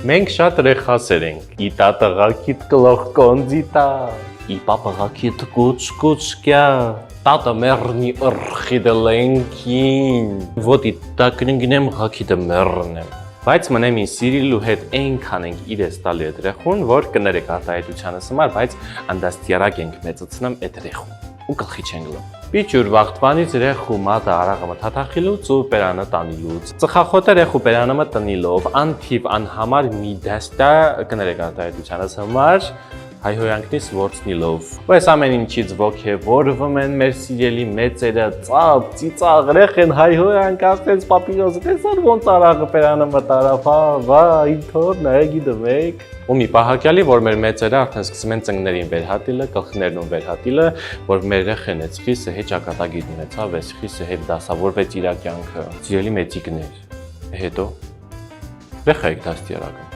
Մենք շատ ռեխասեր ենք, իտա տղակիտ կլող կոնձիտա, իպա պղակիտ կուչ-կուչ-կյա, տատը մերնի ըրխիդը լենքին, ոտ իտա կնգնեմ հակիդը մերնեմ, բայց մնեմ ին սիրիլու հետ ենքան ենք իրես տալի էդ ռեխուն, որ կներեք արտահայտությանս համար, բայց անդաստյարակ ենք մեծացնեմ էդ ռեխուն, ու կլխի չենք լում։ Պիչուր վաղթվանից ռեխու մատը արաղամը թաթախիլուց ու պերանը տանիլուց, ծխախոտը ռեխու պերանը տնիլով, անթիվ անհամար մի դեստա կներեք արտահայտությանս համար, հայհոյանքնից որցնիլով։ Ու այս ամեն ինչից ոգևորվում են մեր սիրելի մեծերը, ծապ, ծիծաղ, ռեխեն հայհոյանք, ասենց պապիրոզը, տեսար ոնց արաղը պերանը մտարավ, վա, ինթորն է, գիտմեք։ Ու մի պահակյալի, որ մեր մեծերը արդեն սկսում են ծնկներին վերհատիլը, գլխներն ու վերհատիլը, որ մեր ռեխեն էց խիսը հետ ճակատագիր ունեցավ, այս խիսը հետ դասավորվեց իր կյանքը։ Սիրելի մեծիկներ, հետո ռեխա եք դաստիարակում։